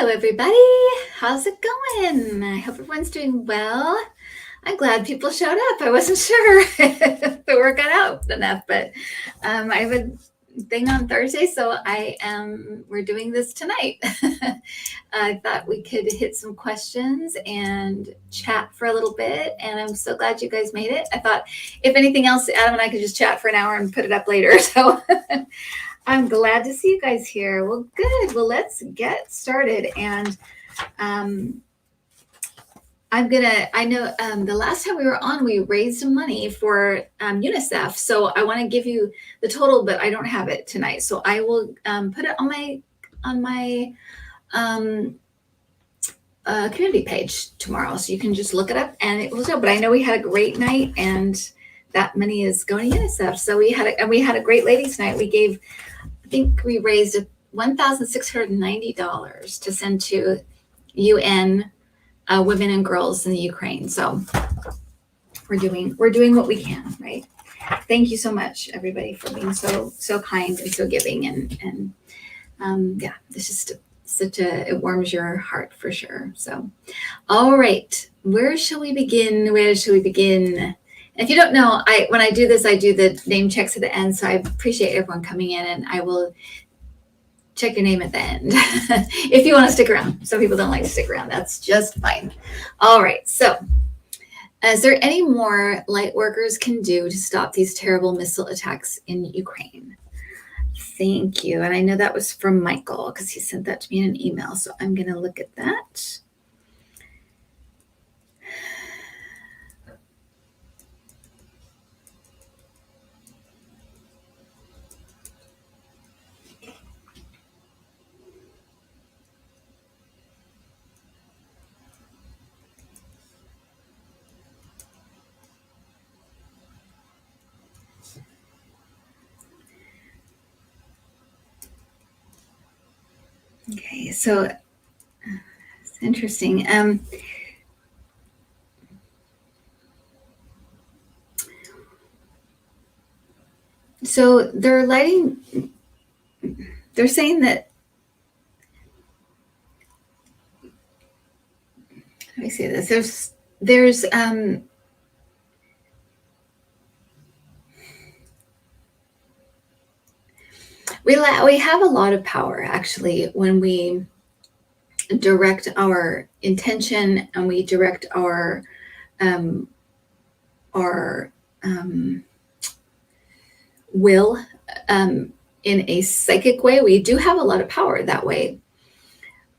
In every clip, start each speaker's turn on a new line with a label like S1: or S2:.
S1: Hello, everybody. How's it going? I hope everyone's doing well. I'm glad people showed up. I wasn't sure if the work got out enough, but I have a thing on Thursday, so we're doing this tonight. I thought we could hit some questions and chat for a little bit, and I'm so glad you guys made it. I thought, if anything else, Adam and I could just chat for an hour and put it up later, so I'm glad to see you guys here. Well, good. Well, let's get started. And I know the last time we were on, we raised some money for UNICEF. So I want to give you the total, but I don't have it tonight. So I will put it on my community page tomorrow. So you can just look it up and it will show. But I know we had a great night and that money is going to UNICEF. So we had a great ladies' night. I think we raised $1,690 to send to UN women and girls in the Ukraine. So we're doing what we can, right? Thank you so much, everybody, for being so kind and so giving, and yeah, this is it warms your heart for sure. So, all right, where shall we begin? If you don't know, when I do this, I do the name checks at the end. So I appreciate everyone coming in, and I will check your name at the end if you want to stick around. Some people don't like to stick around. That's just fine. All right. So is there any more light workers can do to stop these terrible missile attacks in Ukraine? Thank you. And I know that was from Michael because he sent that to me in an email. So I'm going to look at that. Okay, so it's interesting. So they're saying that, let me see this. There's we have a lot of power actually when we direct our intention and we direct our will in a psychic way. We do have a lot of power that way.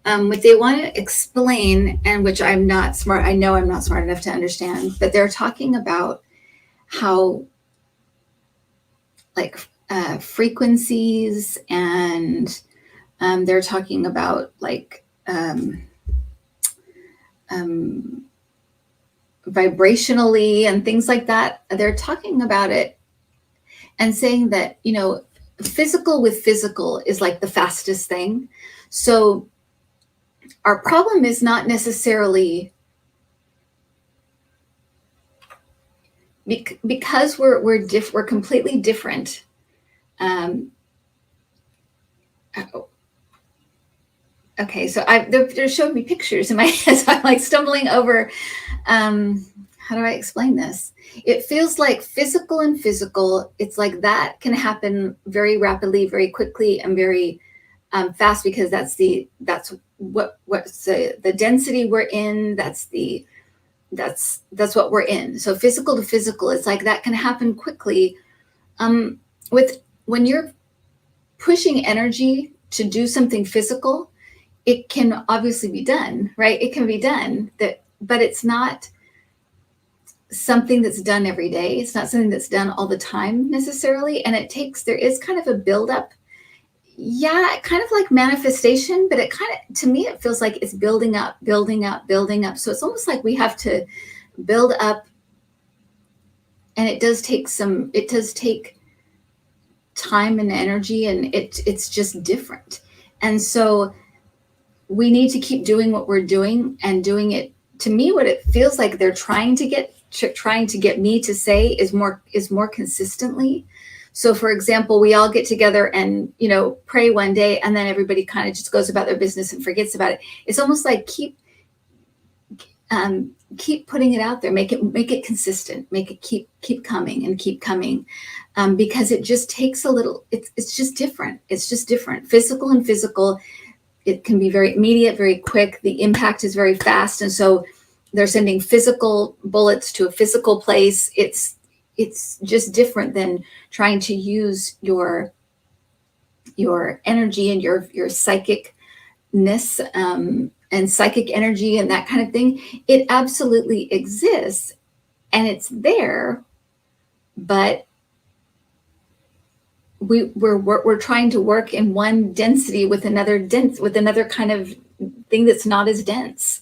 S1: What they want to explain, and which I'm not smart, I know I'm not smart enough to understand, but they're talking about how like frequencies, and they're talking about like vibrationally and things like that. They're talking about it and saying that, physical with physical is like the fastest thing. So our problem is not necessarily because we're completely different. Okay, so they're showing me pictures in my head, so I'm like stumbling over. How do I explain this? It feels like physical and physical. It's like that can happen very rapidly, very quickly, and very fast because that's what's the density we're in. That's what we're in. So physical to physical, it's like that can happen quickly. When you're pushing energy to do something physical, it can obviously be done, right? It can be done, but it's not something that's done every day. It's not something that's done all the time necessarily. And there is kind of a buildup. Yeah, kind of like manifestation, but to me, it feels like it's building up. So it's almost like we have to build up, and it does take time and energy, and it's just different. And so we need to keep doing what we're doing and doing it. To me, what it feels like they're trying to get me to say is more consistently. So for example, we all get together and, pray one day, and then everybody kind of just goes about their business and forgets about it. It's almost like keep putting it out there, make it consistent, make it keep coming and keep coming, because it just takes a little, it's just different. It's just different. Physical and physical, it can be very immediate, very quick. The impact is very fast. And so they're sending physical bullets to a physical place. It's just different than trying to use your energy and your psychicness, and psychic energy and that kind of thing. It absolutely exists and it's there, but we're trying to work in one density with another kind of thing that's not as dense.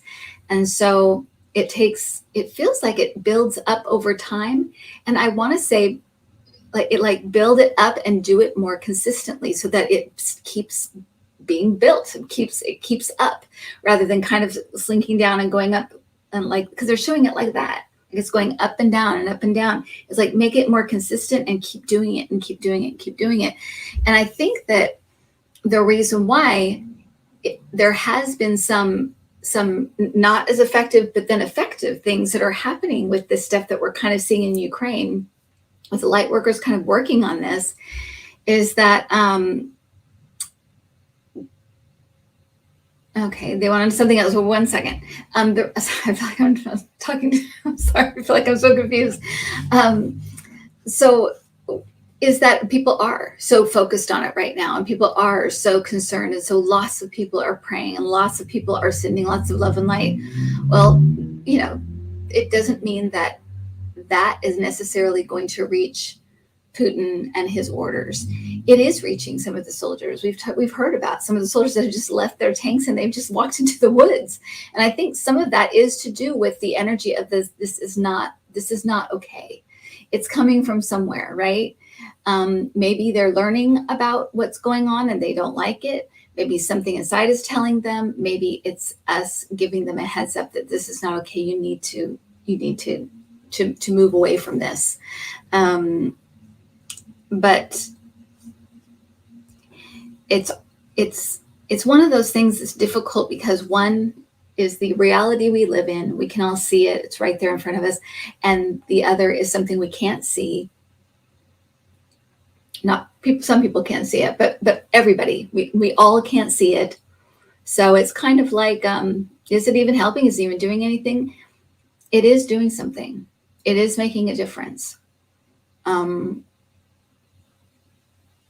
S1: And so it feels like it builds up over time. And I want to say, build it up and do it more consistently so that it keeps being built. It keeps up, rather than kind of slinking down and going up, and because they're showing it like that. It's going up and down and up and down. It's like, make it more consistent and keep doing it and keep doing it and keep doing it. And I think that the reason why there has been some not as effective, but then effective things that are happening with this stuff that we're kind of seeing in Ukraine, with the light workers kind of working on this, is that, okay, they wanted something else. Well, 1 second. I feel like I'm talking. I'm sorry. I feel like I'm so confused. So is that people are so focused on it right now, and people are so concerned, and so lots of people are praying, and lots of people are sending lots of love and light. Well, it doesn't mean that is necessarily going to reach Putin and his orders. It is reaching some of the soldiers. We've heard about some of the soldiers that have just left their tanks and they've just walked into the woods. And I think some of that is to do with the energy of this. This is not okay. It's coming from somewhere, right? Maybe they're learning about what's going on and they don't like it. Maybe something inside is telling them. Maybe it's us giving them a heads up that this is not okay. You need to move away from this. But it's one of those things that's difficult, because one is the reality we live in. We can all see it. It's right there in front of us. And the other is something we can't see. Some people can't see it, but everybody, we all can't see it. So it's kind of like, is it even helping? Is it even doing anything? It is doing something. It is making a difference.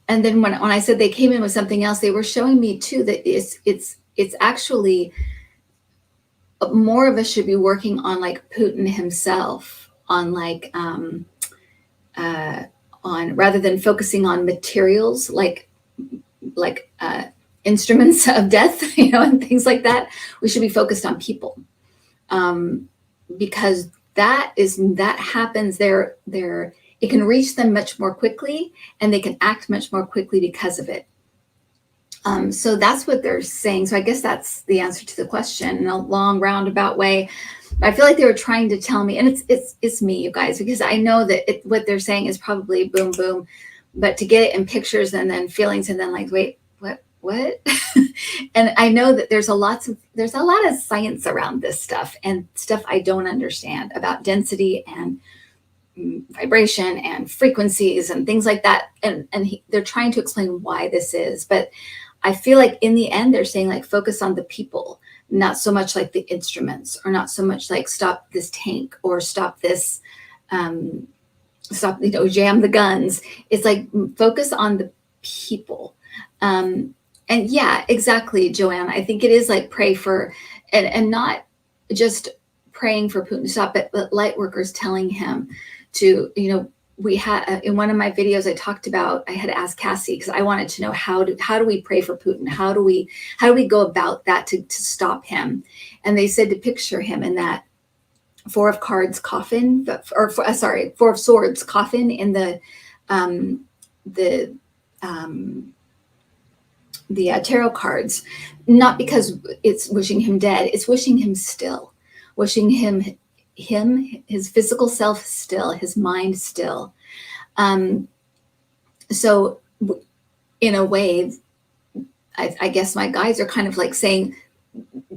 S1: And then when I said they came in with something else, they were showing me too that it's actually more of us should be working on Putin himself, on on rather than focusing on materials like instruments of death, and things like that. We should be focused on people, because that happens there. It can reach them much more quickly, and they can act much more quickly because of it. So that's what they're saying. So I guess that's the answer to the question in a long roundabout way. I feel like they were trying to tell me, and it's me, you guys, because I know that what they're saying is probably boom, boom, but to get it in pictures and then feelings and then wait, what? And I know that there's a lot of science around this stuff, and stuff I don't understand about density and vibration and frequencies and things like that. And they're trying to explain why this is, but I feel like in the end, they're saying focus on the people, not so much the instruments, or not so much stop this tank, or stop this, jam the guns. It's focus on the people. And yeah, exactly, Joanne. I think it is pray for, and not just praying for Putin to stop, but light workers telling him to, we had in one of my videos, I had asked Cassie, because I wanted to know how do we pray for Putin? How do we go about that to stop him? And they said to picture him in that Four of Swords coffin in the tarot cards, not because it's wishing him dead, it's wishing him still, wishing him his physical self still, his mind still. So in a way, I guess my guides are kind of like saying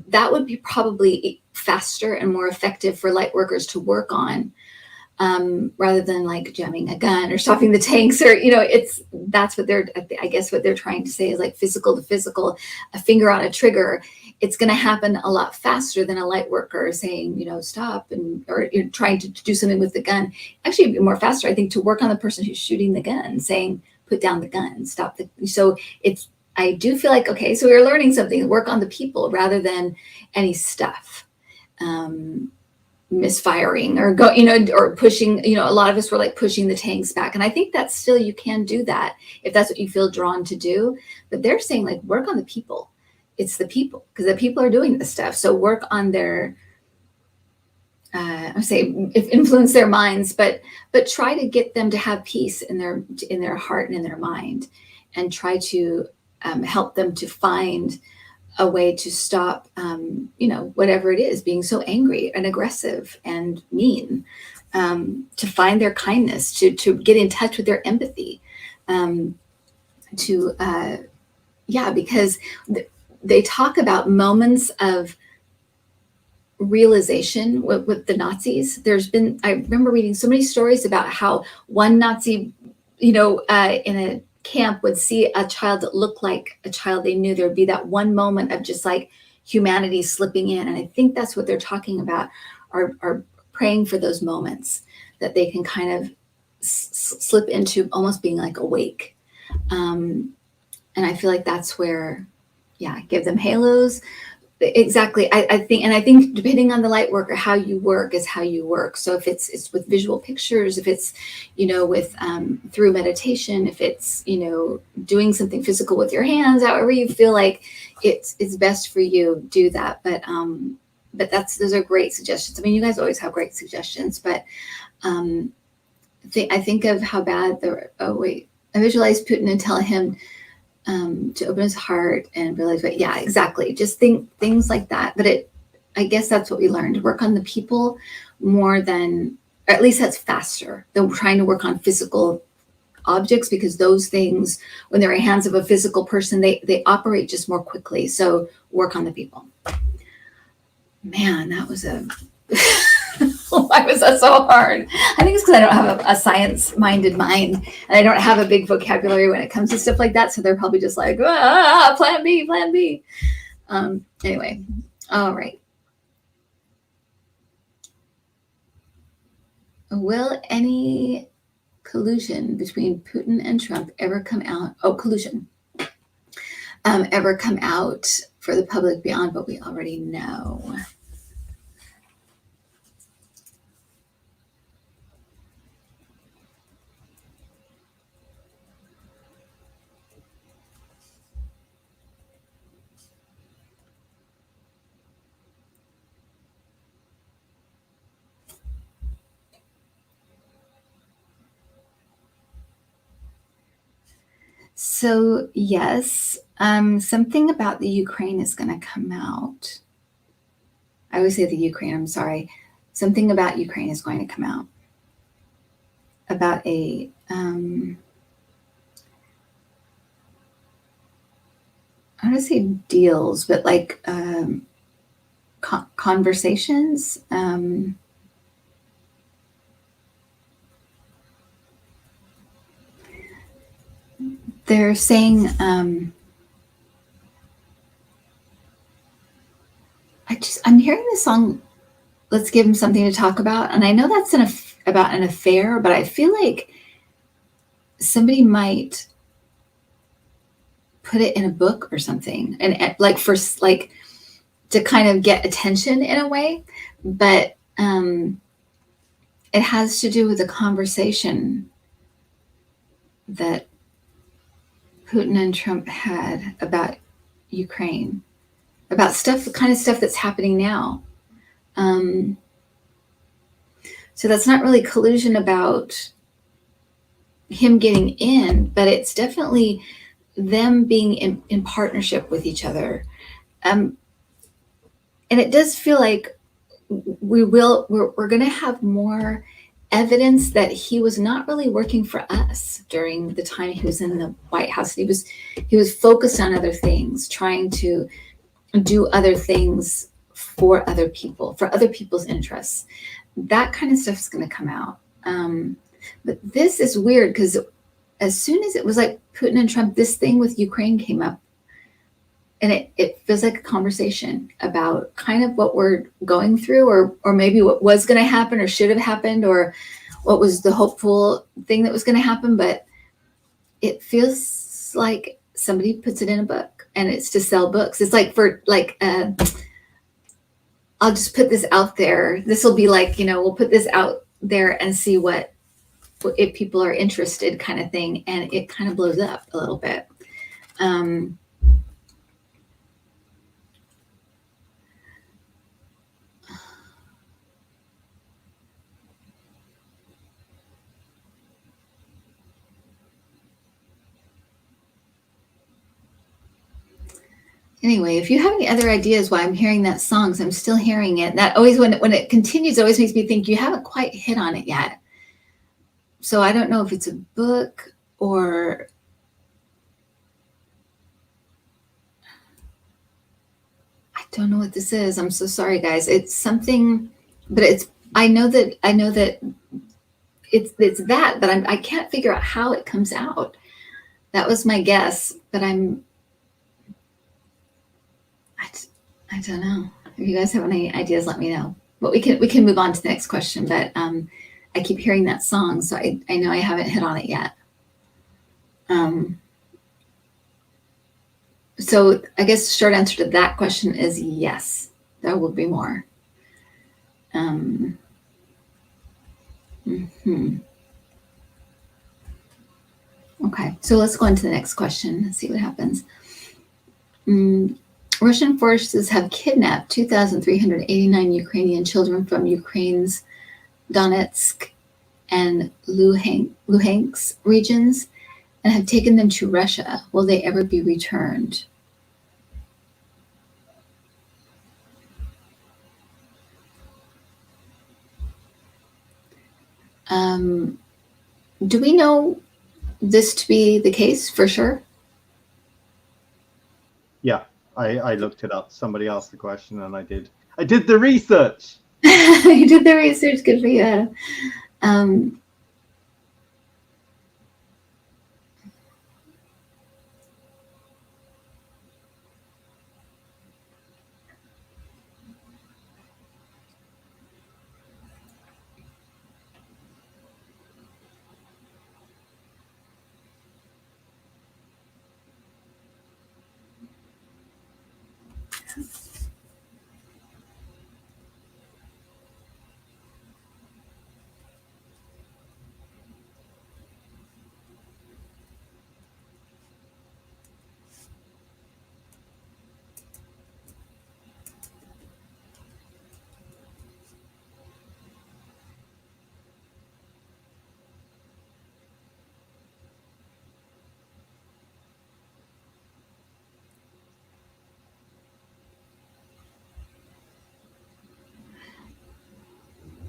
S1: that would be probably faster and more effective for light workers to work on, rather than like jamming a gun or stopping the tanks, or that's what I guess what they're trying to say is like physical to physical, a finger on a trigger. It's going to happen a lot faster than a light worker saying, stop, or you're trying to do something with the gun. Actually, it'd be more faster, I think, to work on the person who's shooting the gun, saying, put down the gun, stop so I do feel like, okay, so we're learning something, work on the people rather than any stuff. Misfiring or or pushing, a lot of us were like pushing the tanks back. And I think that still you can do that if that's what you feel drawn to do. But they're saying like work on the people. It's the people, because the people are doing this stuff. So work on their, I say if influence their minds, but try to get them to have peace in their heart and in their mind, and try to help them to find a way to stop, whatever it is, being so angry and aggressive and mean, to find their kindness, to get in touch with their empathy, because they talk about moments of realization with the Nazis. I remember reading so many stories about how one Nazi, in a camp would see a child that looked like a child they knew. There would be that one moment of just like humanity slipping in. And I think that's what they're talking about, are praying for those moments that they can kind of slip into almost being like awake. And I feel like that's where, give them halos. Exactly. I think depending on the light worker, how you work is how you work. So if it's with visual pictures, if it's, with through meditation, if it's, doing something physical with your hands, however you feel like it's best for you, do that. But those are great suggestions. I mean, you guys always have great suggestions, but I think of how bad I visualize Putin and tell him to open his heart and realize, exactly. Just think things like that. But I guess that's what we learned. Work on the people more than, or at least that's faster than trying to work on physical objects, because those things, when they're in the hands of a physical person, they operate just more quickly. So work on the people. Man, that was why was that so hard? I think it's because I don't have a science-minded mind, and I don't have a big vocabulary when it comes to stuff like that. So they're probably just like, plan B. Anyway, all right. Will any collusion between Putin and Trump ever come out? Collusion. Ever come out for the public beyond what we already know? So yes, something about the Ukraine is going to come out. I always say the Ukraine, I'm sorry. Something about Ukraine is going to come out about I don't want to say deals, but like conversations. They're saying, I'm hearing this song, Let's Give Him Something to Talk About. And I know that's about an affair, but I feel like somebody might put it in a book or something, and like for like to kind of get attention in a way. But it has to do with the conversation that Putin and Trump had about Ukraine, about kind of stuff that's happening now. So that's not really collusion about him getting in, but it's definitely them being in partnership with each other. And it does feel like we're going to have more evidence that he was not really working for us during the time he was in the White House. He was focused on other things, trying to do other things for other people, for other people's interests. That kind of stuff is going to come out. But this is weird because as soon as it was like Putin and Trump, this thing with Ukraine came up. And it feels like a conversation about kind of what we're going through, or maybe what was going to happen or should have happened, or what was the hopeful thing that was going to happen. But it feels like somebody puts it in a book and it's to sell books. It's like I'll just put this out there. This will be like, we'll put this out there and see what if people are interested, kind of thing. And it kind of blows up a little bit. Anyway, if you have any other ideas why I'm hearing that song, so I'm still hearing it. That always, when it continues, it always makes me think you haven't quite hit on it yet. So I don't know if it's a book or I don't know what this is. I'm so sorry, guys. It's something, but I know that it's that, but I can't figure out how it comes out. That was my guess, but I don't know. If you guys have any ideas, let me know. But we can move on to the next question. But I keep hearing that song, so I know I haven't hit on it yet. So I guess the short answer to that question is yes, there will be more. Okay, so let's go on to the next question and see what happens. Russian forces have kidnapped 2,389 Ukrainian children from Ukraine's Donetsk and Luhansk regions and have taken them to Russia. Will they ever be returned? Do we know this to be the case for sure?
S2: Yeah, I looked it up. Somebody asked the question and I did the research.
S1: You did the research. Good for you.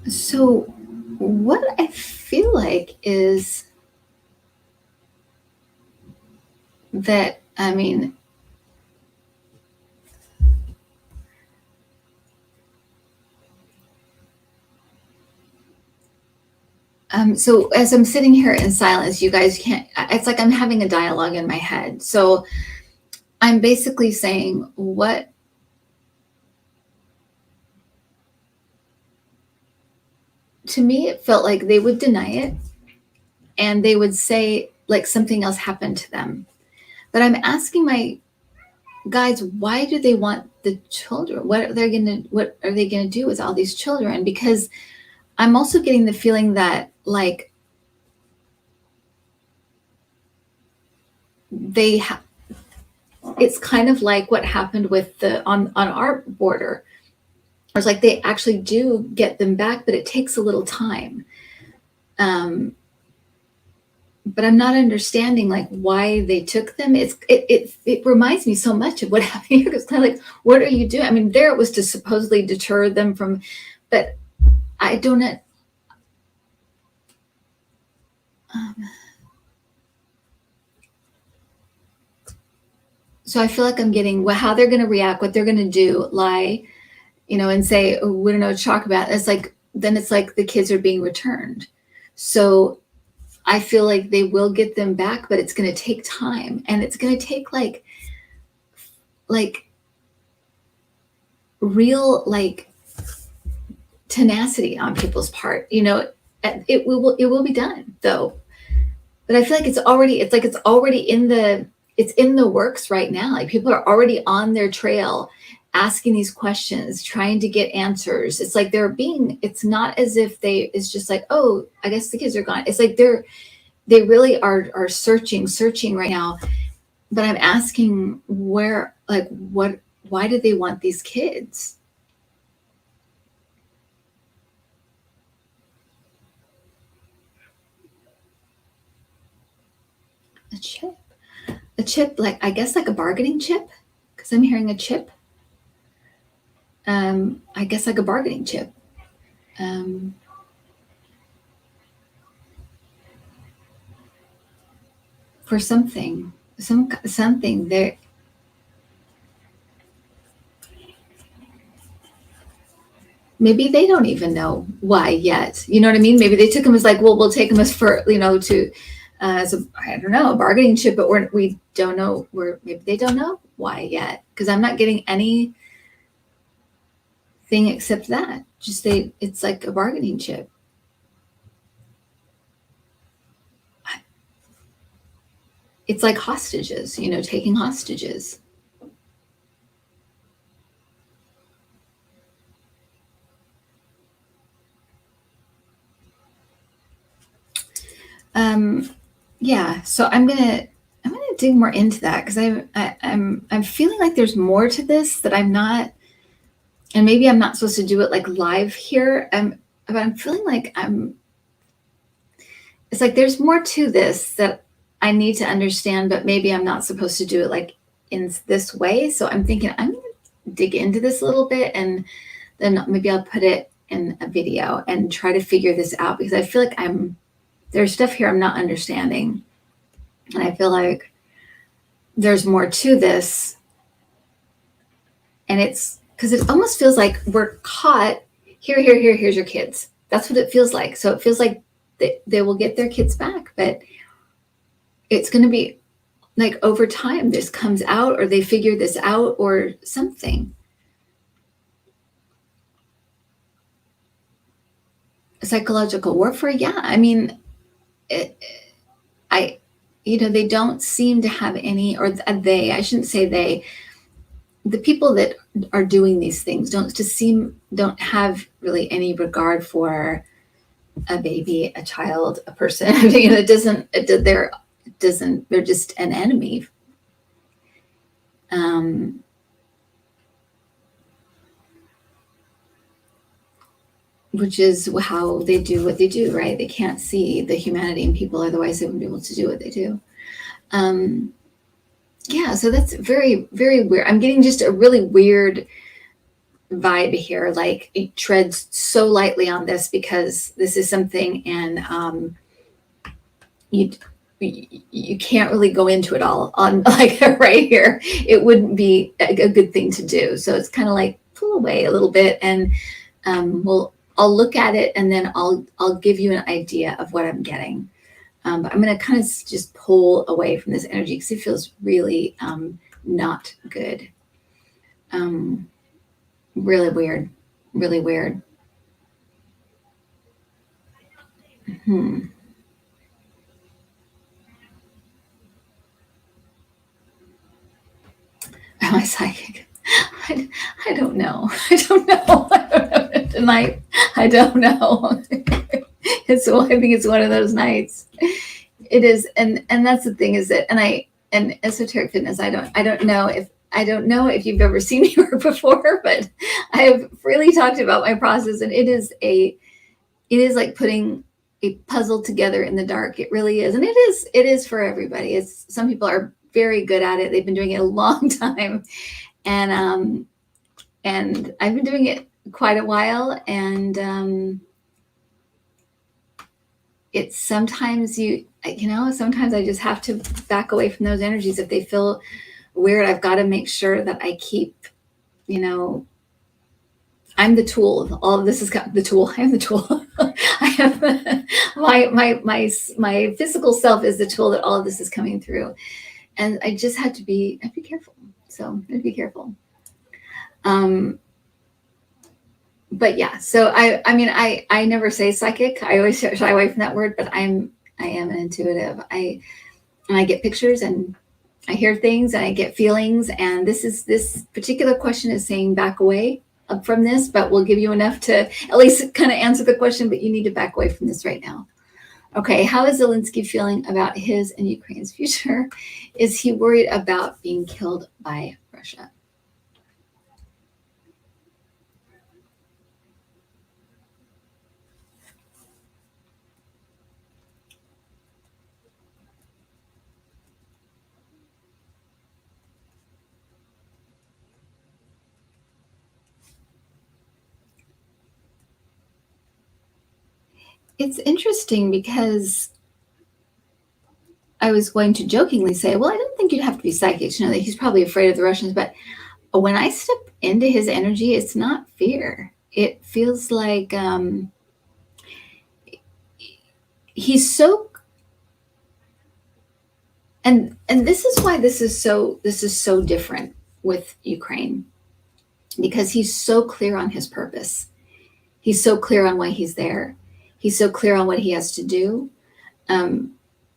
S1: So what I feel like is that, so as I'm sitting here in silence, you guys can't, it's like I'm having a dialogue in my head. So I'm basically saying to me, it felt like they would deny it and they would say like something else happened to them. But I'm asking my guides, why do they want the children? What are they going to do with all these children? Because I'm also getting the feeling that like it's kind of like what happened with on our border. It's like they actually do get them back, but it takes a little time. But I'm not understanding like why they took them. It reminds me so much of what happened here. It's kind of like, what are you doing? I mean, there it was to supposedly deter them from, but I don't know. So I feel like I'm getting how they're going to react, what they're going to do, lie, and say, oh, we don't know what to talk about. Then it's like the kids are being returned. So I feel like they will get them back, but it's going to take time, and it's going to take like real tenacity on people's part. It will be done though. But I feel like it's already it's in the works right now. Like people are already on their trail asking these questions, trying to get answers. It's like it's not as if it's just like, oh, I guess the kids are gone. It's like they really are searching right now. But I'm asking why did they want these kids? A chip, like, I guess like a bargaining chip, because I'm hearing a chip. I guess like a bargaining chip. For something there. Maybe they don't even know why yet. You know what I mean? Maybe they took them as like, well, we'll take them as for, to, as a, I don't know, a bargaining chip, but we don't know maybe they don't know why yet. Cause I'm not getting anything except that. It's like a bargaining chip. It's like hostages, taking hostages. Yeah, so I'm gonna dig more into that, because I'm feeling like there's more to this that I'm not, and maybe I'm not supposed to do it like live here. But I'm feeling like it's like there's more to this that I need to understand, but maybe I'm not supposed to do it like in this way. So I'm thinking I'm gonna dig into this a little bit, and then maybe I'll put it in a video and try to figure this out, because I feel like there's stuff here I'm not understanding. And I feel like there's more to this. And it's because it almost feels like we're caught here's your kids. That's what it feels like. So it feels like they will get their kids back, but it's going to be like over time, this comes out, or they figure this out, or something. Psychological warfare. Yeah. I mean, they don't seem to have any, or I shouldn't say they, the people that are doing these things don't have really any regard for a baby, a child, a person. They're just an enemy. Which is how they do what they do, right? They can't see the humanity in people, otherwise they wouldn't be able to do what they do. Yeah, so that's very, very weird. I'm getting just a really weird vibe here. Like it treads so lightly on this, because this is something, and you can't really go into it all on like right here. It wouldn't be a good thing to do. So it's kind of like pull away a little bit, and I'll look at it, and then I'll give you an idea of what I'm getting. But I'm going to kind of just pull away from this energy, because it feels really not good. Really weird. Really weird. Am I psychic? I don't know. I don't know. Tonight, I don't know. I think it's one of those nights. It is, and that's the thing, is that, and esoteric fitness, I don't know if you've ever seen me work before, but I have freely talked about my process, and it is like putting a puzzle together in the dark. It really is, and it is for everybody. Some people are very good at it. They've been doing it a long time, and I've been doing it quite a while, and it's sometimes sometimes I just have to back away from those energies. If they feel weird, I've got to make sure that I keep, I'm the tool. All of this is the tool. I am the tool. I have my physical self is the tool that all of this is coming through, and I just had to be careful. So I'd be careful. But yeah, so I never say psychic. I always shy away from that word, but I am an intuitive. I get pictures and I hear things and I get feelings, and this particular question is saying back away from this, but we'll give you enough to at least kind of answer the question, but you need to back away from this right now. Okay, how is Zelenskyy feeling about his and Ukraine's future? Is he worried about being killed by Russia? It's interesting because I was going to jokingly say, well, I don't think you'd have to be psychic to know that he's probably afraid of the Russians. But when I step into his energy, it's not fear. It feels like he's so, and this is why this is so different with Ukraine, because he's so clear on his purpose. He's so clear on why he's there. He's so clear on what he has to do.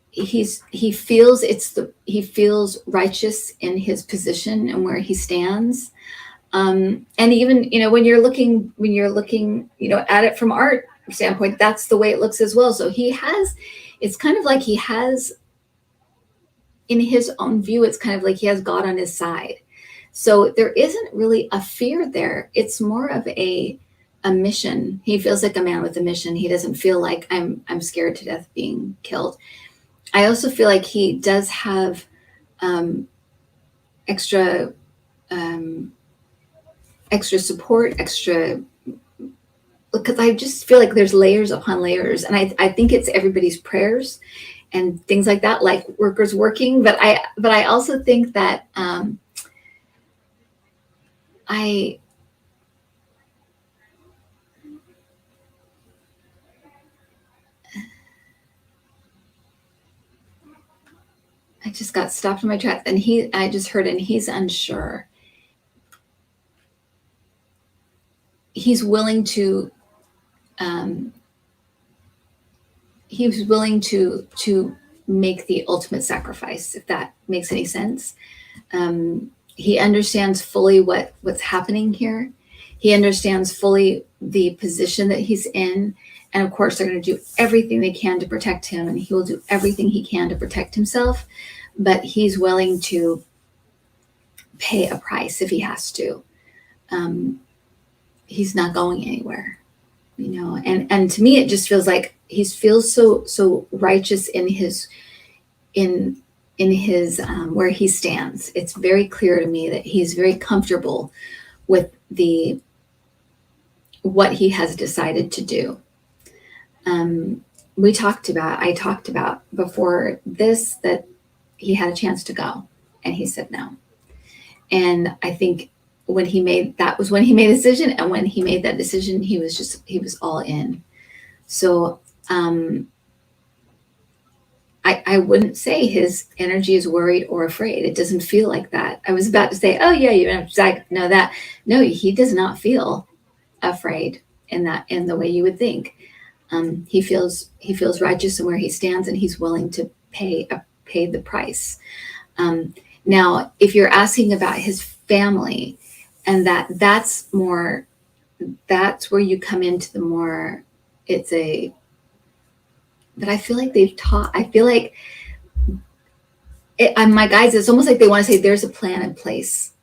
S1: He feels righteous in his position and where he stands. And even, when you're looking, at it from art standpoint, that's the way it looks as well. So it's kind of like he has, in his own view, it's kind of like he has God on his side. So there isn't really a fear there. It's more of a mission. He feels like a man with a mission. He doesn't feel like I'm scared to death being killed. I also feel like he does have extra support, because I just feel like there's layers upon layers, and I think it's everybody's prayers and things like that, like workers working. But I also think that I just got stopped in my tracks, and I just heard, and he's unsure. He's willing to make the ultimate sacrifice, if that makes any sense. He understands fully what's happening here. He understands fully the position that he's in. And of course, they're going to do everything they can to protect him, and he will do everything he can to protect himself. But he's willing to pay a price if he has to. He's not going anywhere, And to me, it just feels like he feels so righteous in his where he stands. It's very clear to me that he's very comfortable with what he has decided to do. I talked about before this that he had a chance to go, and he said no. And I think when he made a decision, and when he made that decision, he was all in. So I wouldn't say his energy is worried or afraid. It doesn't feel like that. I was about to say, oh yeah, you don't have to know that. No, he does not feel afraid in the way you would think. He feels righteous in where he stands, and he's willing to pay the price. Now, if you're asking about his family, and that's where you come into the more, but I feel like I feel like my guys, it's almost like they want to say there's a plan in place.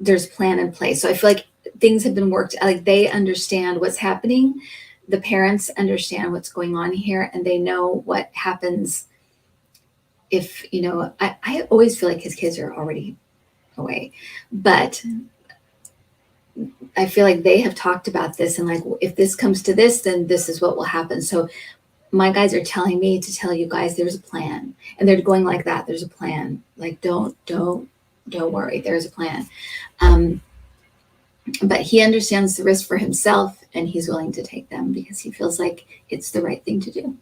S1: There's a plan in place. So I feel like things have been worked, like they understand what's happening. The parents understand what's going on here, and they know what happens if, I always feel like his kids are already away, but I feel like they have talked about this, and like, if this comes to this, then this is what will happen. So my guys are telling me to tell you guys there's a plan, and they're going like that. There's a plan. Like don't worry. There's a plan. But he understands the risk for himself, and he's willing to take them because he feels like it's the right thing to do.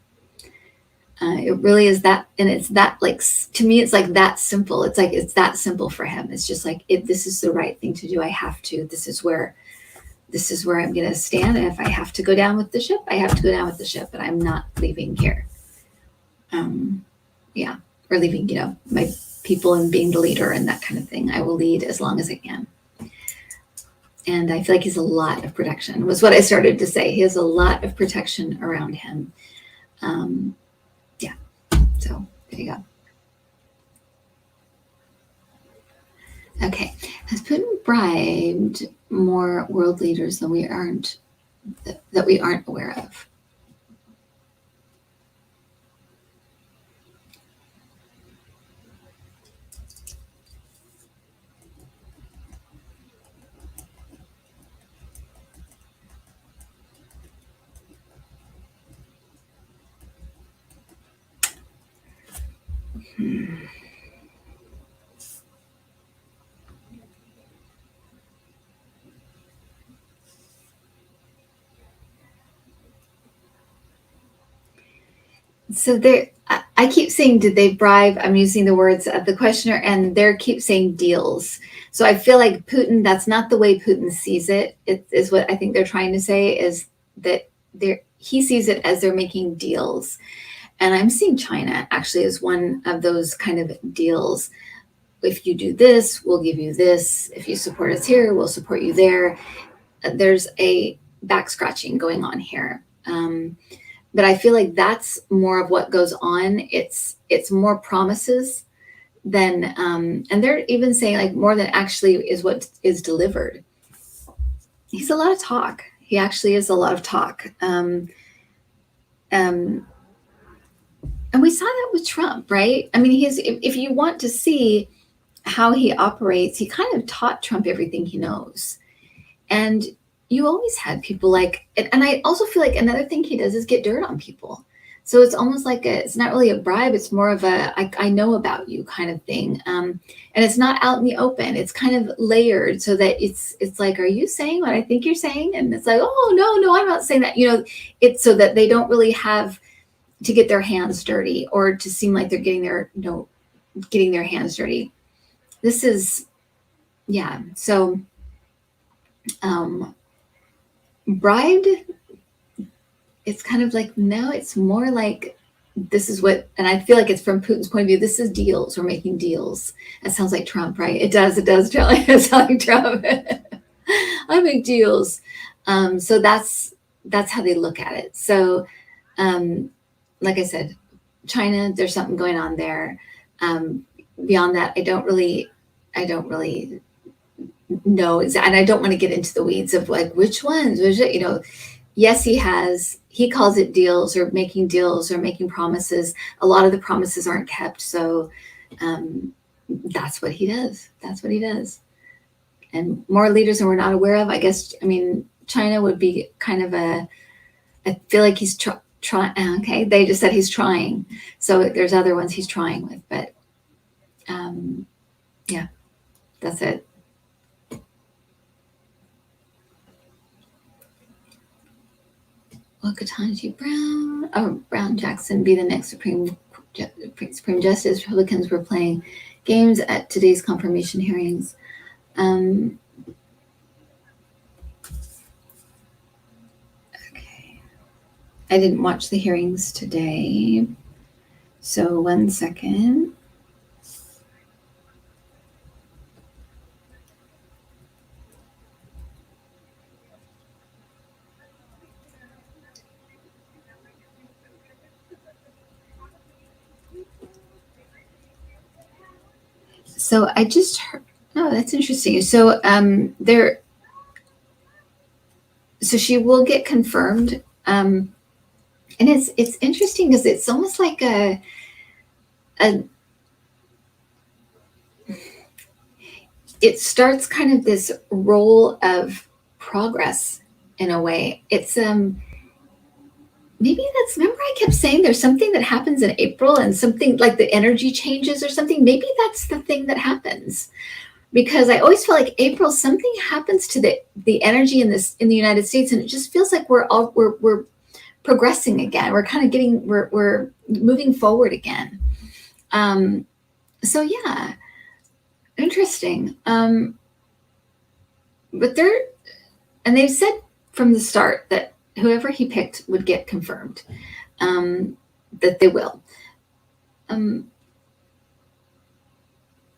S1: It really is that, and it's that, like, to me, it's like that simple. It's like it's that simple for him. It's just like, if this is the right thing to do, I have to. This is where I'm going to stand. And if I have to go down with the ship, I have to go down with the ship. But I'm not leaving here. Yeah, or leaving, my people and being the leader and that kind of thing. I will lead as long as I can. And I feel like he's a lot of protection, was what I started to say. He has a lot of protection around him. Yeah, so there you go. Okay, has Putin bribed more world leaders than that we aren't aware of? So I keep saying, did they bribe? I'm using the words of the questioner, and they keep saying deals. So I feel like Putin, that's not the way Putin sees it. It is what I think they're trying to say, is that he sees it as they're making deals. And I'm seeing China actually as one of those kind of deals. If you do this, we'll give you this. If you support us here, we'll support you there. There's a back scratching going on here. But I feel like that's more of what goes on. It's more promises than, and they're even saying like more than actually is what is delivered. He's a lot of talk. He actually is a lot of talk. And we saw that with Trump, right? I mean, if you want to see how he operates, he kind of taught Trump everything he knows. And you always had people like, and I also feel like another thing he does is get dirt on people. So it's almost like it's not really a bribe. It's more of a, I know about you kind of thing. And it's not out in the open. It's kind of layered so that it's like, are you saying what I think you're saying? And it's like, oh, no, I'm not saying that. It's so that they don't really have to get their hands dirty or to seem like they're getting their hands dirty. This is, yeah. So, bribed, it's kind of like, no, it's more like this is what, and I feel like it's from Putin's point of view, this is deals. We're making deals. That sounds like Trump, right? It does sound like Trump. I make deals. So that's how they look at it. So like I said, China, there's something going on there. Beyond that, I don't really know exactly, and I don't want to get into the weeds of like which ones, yes, he calls it deals or making promises. A lot of the promises aren't kept. So that's what he does. And more leaders than we're not aware of, I guess. I mean, China would be kind of I feel like he's trying. Okay, they just said he's trying. So there's other ones he's trying with, but yeah, that's it. Will Ketanji Brown Jackson be the next Supreme Justice? Republicans were playing games at today's confirmation hearings. Okay. I didn't watch the hearings today. So 1 second. So I just heard, that's interesting. So so she will get confirmed. And it's interesting because it's almost like it starts kind of this role of progress in a way. It's maybe that's, remember I kept saying there's something that happens in April and something like the energy changes or something. Maybe that's the thing that happens, because I always feel like April, something happens to the energy in the United States, and it just feels like we're progressing again. We're kind of we're moving forward again. So yeah, interesting. But they've said from the start that whoever he picked would get confirmed, that they will.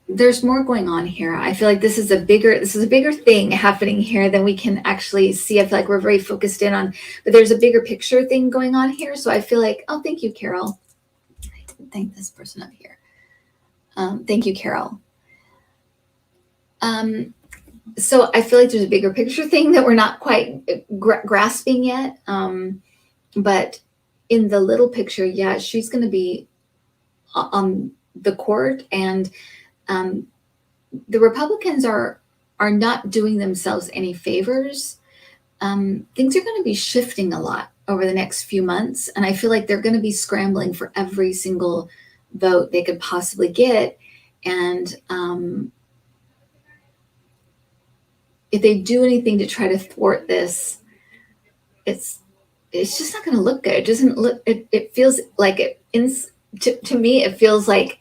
S1: There's more going on here. I feel like this is a bigger thing happening here than we can actually see. I feel like we're very focused in on, but there's a bigger picture thing going on here. So I feel like, oh, thank you, Carol. I didn't thank this person up here. Thank you, Carol. So I feel like there's a bigger picture thing that we're not quite grasping yet. But in the little picture, yeah, she's going to be on the court, and the Republicans are not doing themselves any favors. Things are going to be shifting a lot over the next few months, and I feel like they're going to be scrambling for every single vote they could possibly get. And if they do anything to try to thwart this, it's just not going to look good. It doesn't look. It feels like it. To me, it feels like,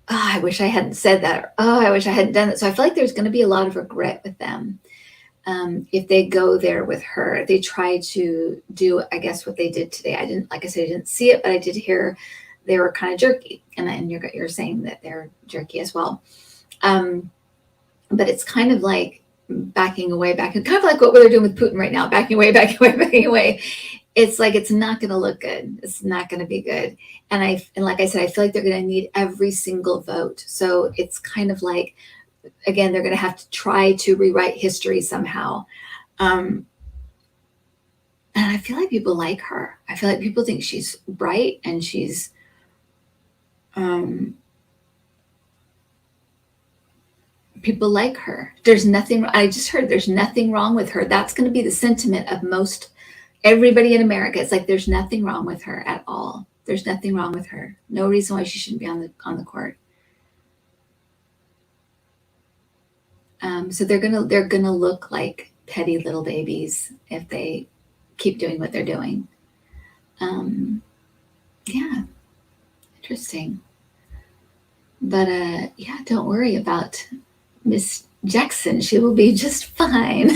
S1: oh, I wish I hadn't said that. Or, oh, I wish I hadn't done that. So I feel like there's going to be a lot of regret with them if they go there with her. They try to do, I guess, what they did today. I didn't see it, but I did hear they were kind of jerky, and you're saying that they're jerky as well. But it's kind of like backing away, kind of like what they're doing with Putin right now, backing away. It's like, it's not going to look good. It's not going to be good. And like I said, I feel like they're going to need every single vote. So it's kind of like, again, they're going to have to try to rewrite history somehow. And I feel like people like her. I feel like people think she's bright, and she's, people like her. I just heard there's nothing wrong with her. That's going to be the sentiment of everybody in America. It's like, there's nothing wrong with her at all. There's nothing wrong with her. No reason why she shouldn't be on the court. So they're gonna look like petty little babies if they keep doing what they're doing. Yeah, interesting. But yeah, don't worry about Miss Jackson. She will be just fine.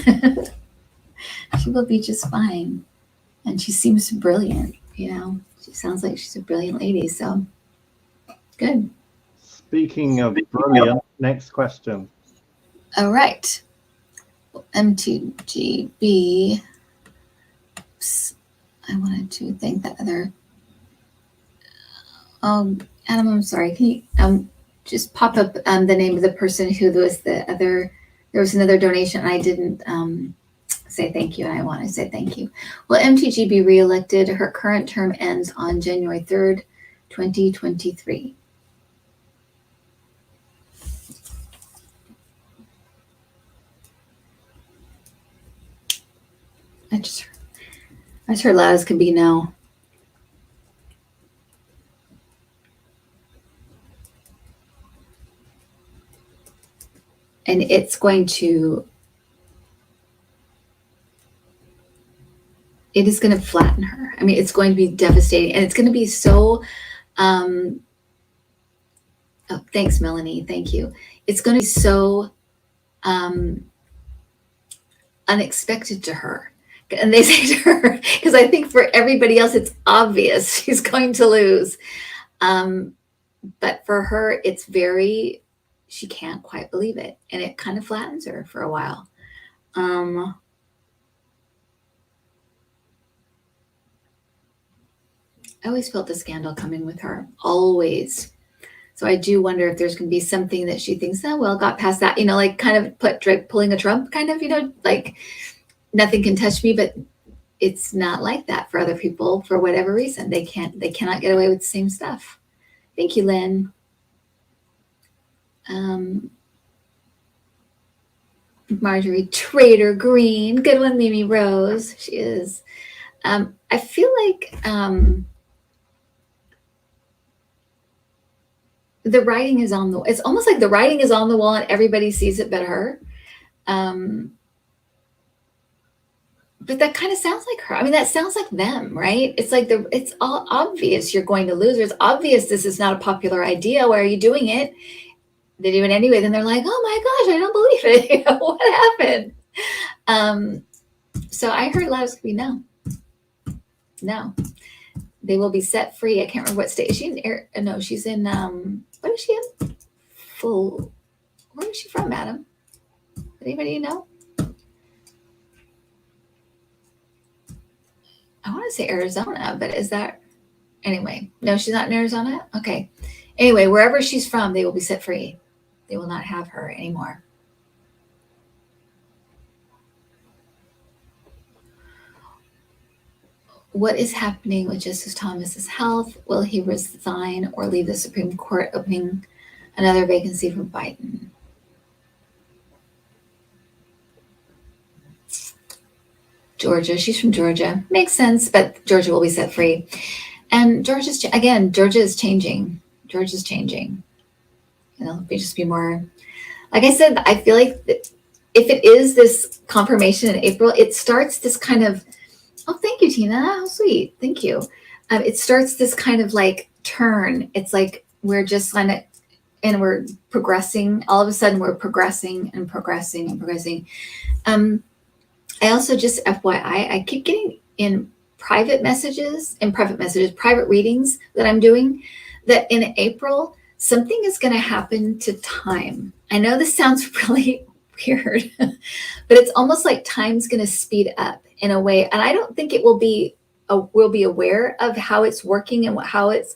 S1: She will be just fine. And she seems brilliant, She sounds like she's a brilliant lady, so good.
S2: Speaking of brilliant, next question.
S1: All right. MTGB. Oops. I wanted to thank that other. Adam, I'm sorry. Can you just pop up the name of the person who was the other? There was another donation, and I didn't say thank you, and I want to say thank you. Will MTG be reelected? Her current term ends on January 3rd, 2023. I just heard loud as could be no. And it's going to, it is going to flatten her. I mean, it's going to be devastating, and it's going to be so, oh, thanks, Melanie. Thank you. It's going to be so unexpected to her. And they say to her, because I think for everybody else, it's obvious she's going to lose. But for her, it's she can't quite believe it. And it kind of flattens her for a while. I always felt the scandal coming with her, always. So I do wonder if there's going to be something that she thinks, oh, well, got past that, like kind of pulling a Trump kind of, like nothing can touch me, but it's not like that for other people for whatever reason. They cannot get away with the same stuff. Thank you, Lynn. Marjorie Trader Green, good one, Mimi Rose. She is. I feel like the writing is on the. It's almost like the writing is on the wall and everybody sees it but her. But that kind of sounds like her. I mean, that sounds like them, right? It's like it's all obvious you're going to lose. Or it's obvious this is not a popular idea. Why are you doing it? They do it anyway. Then they're like, oh my gosh, I don't believe it. What happened? So I heard loud as could be no. No. They will be set free. I can't remember what state. Is she in no, she's in what is she in? Full. Where is she from, madam? Anybody know? I want to say Arizona, but is that anyway? No, she's not in Arizona. Okay. Anyway, wherever she's from, they will be set free. They will not have her anymore. What is happening with Justice Thomas's health? Will he resign or leave the Supreme Court, opening another vacancy for Biden? Georgia. She's from Georgia. Makes sense, but Georgia will be set free. And Georgia is changing. Georgia's changing. Just be more. Like I said, I feel like if it is this confirmation in April, it starts this kind of. Oh, thank you, Tina. How sweet. Thank you. It starts this kind of like turn. It's like we're just kind of, and we're progressing. All of a sudden, we're progressing and progressing and progressing. I also just FYI, I keep getting in private readings that I'm doing, that in April, something is going to happen to time. I know this sounds really weird, but it's almost like time's going to speed up in a way. And I don't think it will be, we'll be aware of how it's working and how this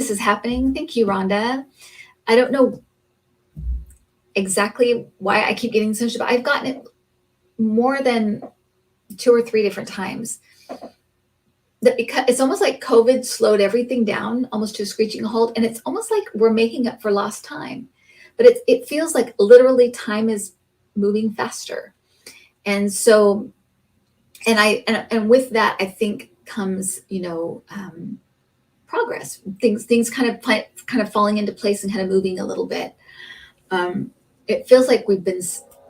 S1: is happening. Thank you, Rhonda. I don't know exactly why I keep getting so much, but I've gotten it more than 2 or 3 different times. That because it's almost like COVID slowed everything down almost to a screeching halt, and it's almost like we're making up for lost time. But it feels like literally time is moving faster, and so, and with that, I think comes progress. Things kind of falling into place and kind of moving a little bit. It feels like we've been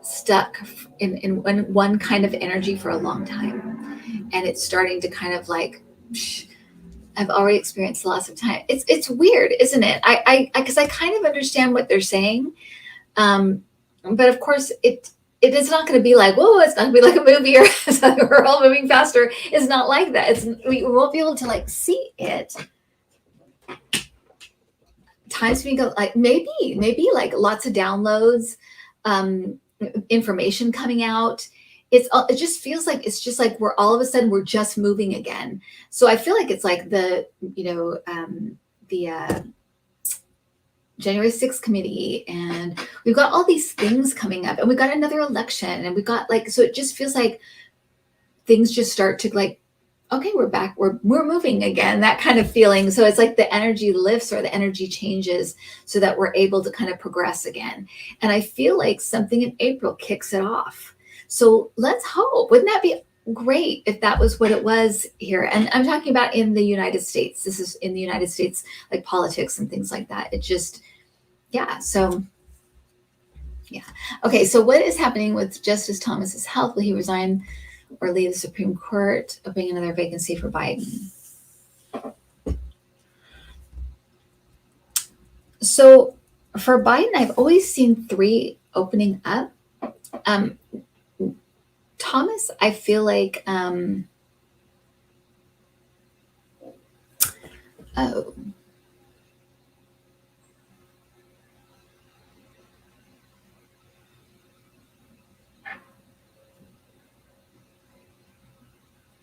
S1: stuck in one kind of energy for a long time, and it's starting to kind of like I've already experienced lots of time. It's weird, isn't it? Because I kind of understand what they're saying, but of course it is not going to be like, whoa, it's not going to be like a movie or we're all moving faster. It's not like that. We won't be able to like see it. Times we go like maybe like lots of downloads, information coming out. It just feels like it's just like we're all of a sudden we're just moving again. So I feel like it's like the January 6th committee, and we've got all these things coming up, and we've got another election, and we've got like, so it just feels like things just start to like, okay, we're back, we're moving again, that kind of feeling. So it's like the energy lifts or the energy changes so that we're able to kind of progress again. And I feel like something in April kicks it off. So let's hope. Wouldn't that be great if that was what it was here? And I'm talking about in the United States. This is in the United States, like politics and things like that. It just, yeah. So, yeah. Okay. So what is happening with Justice Thomas's health? Will he resign or leave the Supreme Court, opening another vacancy for Biden? So for Biden, I've always seen 3 opening up. Thomas, I feel like,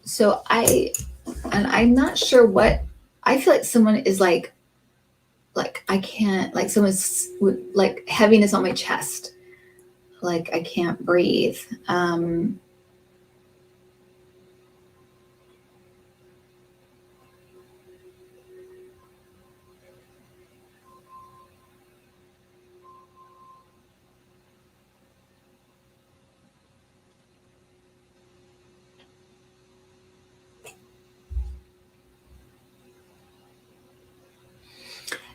S1: so I'm not sure what, I feel like someone is like I can't, like someone's like heaviness on my chest. Like I can't breathe.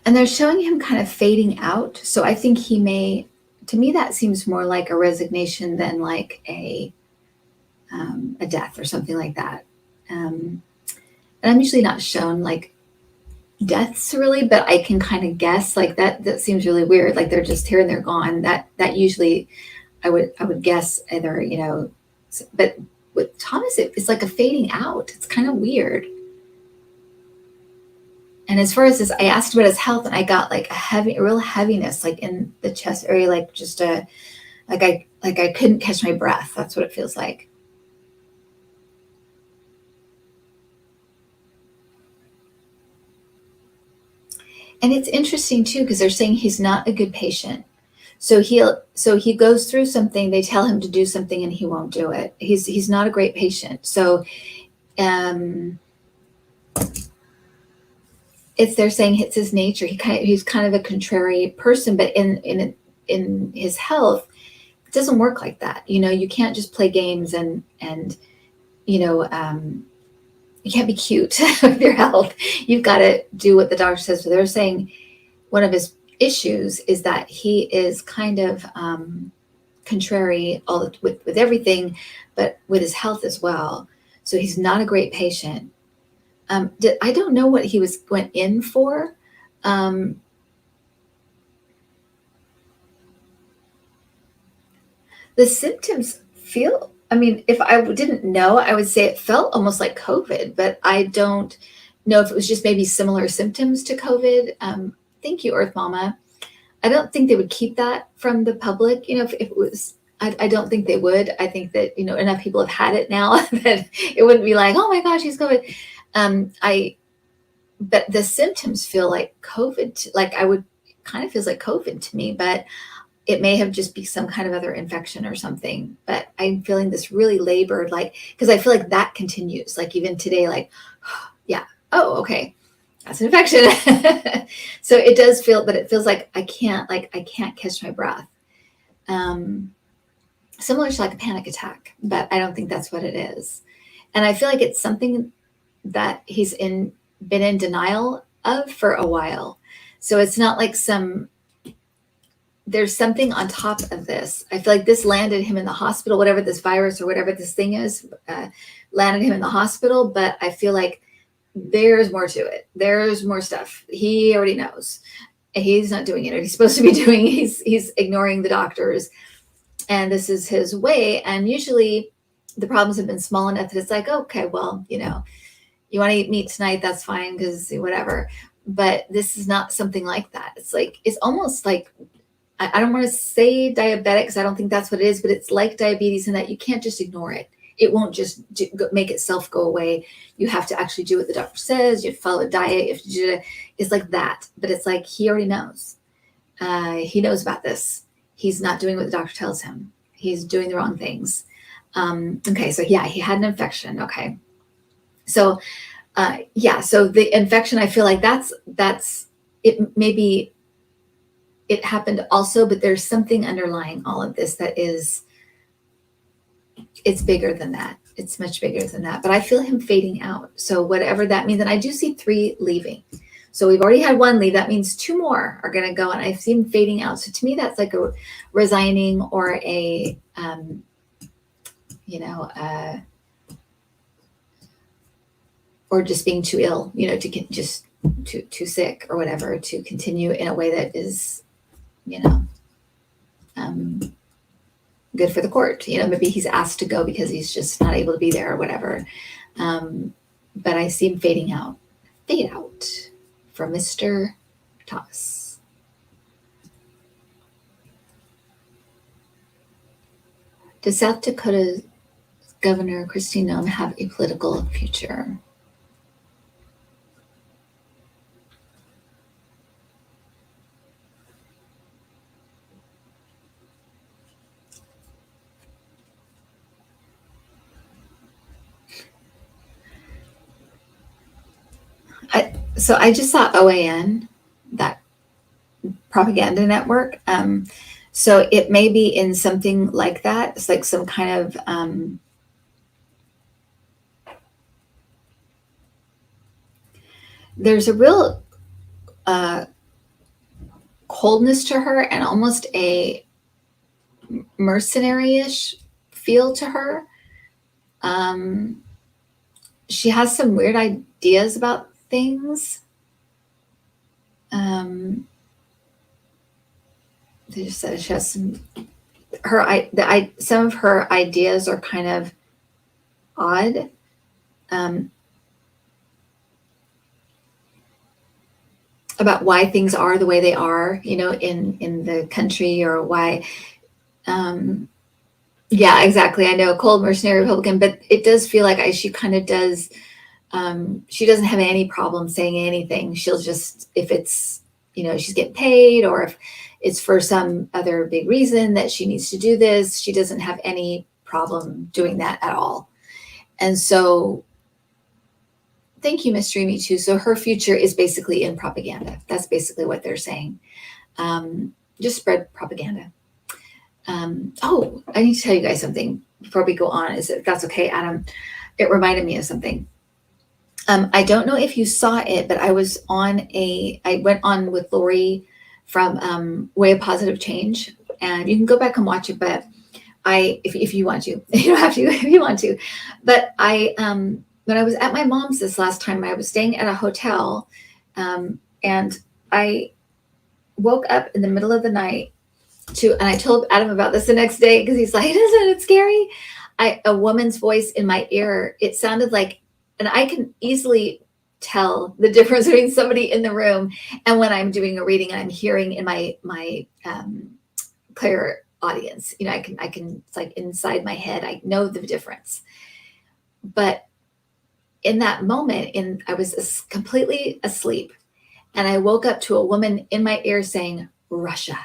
S1: And they're showing him kind of fading out. So I think he may, to me, that seems more like a resignation than like a death or something like that. And I'm usually not shown like deaths really, but I can kind of guess like that seems really weird. Like they're just here and they're gone. That usually I would guess either, but with Thomas, it's like a fading out. It's kind of weird. And as far as this, I asked about his health, and I got like a real heaviness, like in the chest area, like just like I couldn't catch my breath. That's what it feels like. And it's interesting too, because they're saying he's not a good patient. So he goes through something, they tell him to do something and he won't do it. He's not a great patient. So they're saying it's his nature. He's kind of a contrary person, but in his health, it doesn't work like that. You can't just play games and you can't be cute with your health. You've got to do what the doctor says. So they're saying one of his issues is that he is kind of contrary with everything, but with his health as well. So he's not a great patient. I don't know what he went in for. The symptoms feel, I mean, if I didn't know, I would say it felt almost like COVID, but I don't know if it was just maybe similar symptoms to COVID. Thank you, Earth Mama. I don't think they would keep that from the public. If it was, I don't think they would. I think that, enough people have had it now that it wouldn't be like, oh my gosh, he's COVID. But the symptoms feel like COVID, like kind of feels like COVID to me, but it may have just be some kind of other infection or something. But I'm feeling this really labored, like, because I feel like that continues, like even today, like, yeah, oh, okay, that's an infection. So it does feel, but it feels like I can't catch my breath. Similar to like a panic attack, but I don't think that's what it is. And I feel like it's something that he's been in denial of for a while. So it's not like there's something on top of this. I feel like this landed him in the hospital, whatever this virus or whatever this thing is, landed him in the hospital. But I feel like there's more to it. There's more stuff. He already knows. He's not doing it. He's supposed to be doing. He's ignoring the doctors. And this is his way. And usually the problems have been small enough that it's like, okay, well, you want to eat meat tonight, that's fine, because whatever. But this is not something like that. It's almost like, I don't want to say diabetic because I don't think that's what it is, but it's like diabetes in that you can't just ignore it. It won't just make itself go away. You have to actually do what the doctor says. You have to follow a diet. It's like that. But it's like he already knows. He knows about this. He's not doing what the doctor tells him. He's doing the wrong things. Okay, so yeah, he had an infection. Okay. So, so the infection, I feel like that's it. Maybe it happened also, but there's something underlying all of this that it's bigger than that. It's much bigger than that, but I feel him fading out. So whatever that means, and I do see 3 leaving. So we've already had 1 leave. That means 2 more are going to go, and I see him fading out. So to me, that's like a resigning or a, or just being too ill, to get just too sick or whatever, to continue in a way that is, good for the court. Maybe he's asked to go because he's just not able to be there or whatever. But I see him fade out for Mr. Thomas. Does South Dakota's Governor Kristi Noem have a political future? So I just saw OAN, that propaganda network. So it may be in something like that. It's like some kind of there's a real coldness to her and almost a mercenary-ish feel to her. She has some weird ideas about things. They just said she has some some of her ideas are kind of odd. About why things are the way they are, in the country, or why. Yeah, exactly. I know, cold mercenary Republican, but it does feel like she kind of does. She doesn't have any problem saying anything. She'll just, if it's, she's getting paid, or if it's for some other big reason that she needs to do this, she doesn't have any problem doing that at all. And so, thank you, Mystery Me Too. So her future is basically in propaganda. That's basically what they're saying. Just spread propaganda. Oh, I need to tell you guys something before we go on. If that's okay, Adam? It reminded me of something. I don't know if you saw it, but I went on with Lori from Way of Positive Change, and you can go back and watch it, but if you want to, you don't have to if you want to. But when I was at my mom's this last time, I was staying at a hotel, and I woke up in the middle of the night and I told Adam about this the next day, because he's like, isn't it scary? A woman's voice in my ear, it sounded like, and I can easily tell the difference between somebody in the room and when I'm doing a reading and I'm hearing in my clear audience. I can, it's like inside my head, I know the difference. But in that moment, I was completely asleep, and I woke up to a woman in my ear saying, Russia.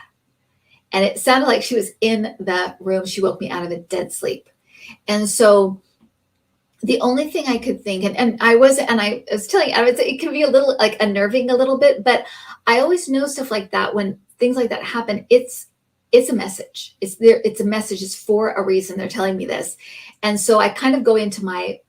S1: And it sounded like she was in the room. She woke me out of a dead sleep. And so the only thing I could think, and I was telling you, it can be a little like unnerving a little bit, but I always know stuff like that. When things like that happen, it's a message. It's a message. It's for a reason. They're telling me this. And so I kind of go into my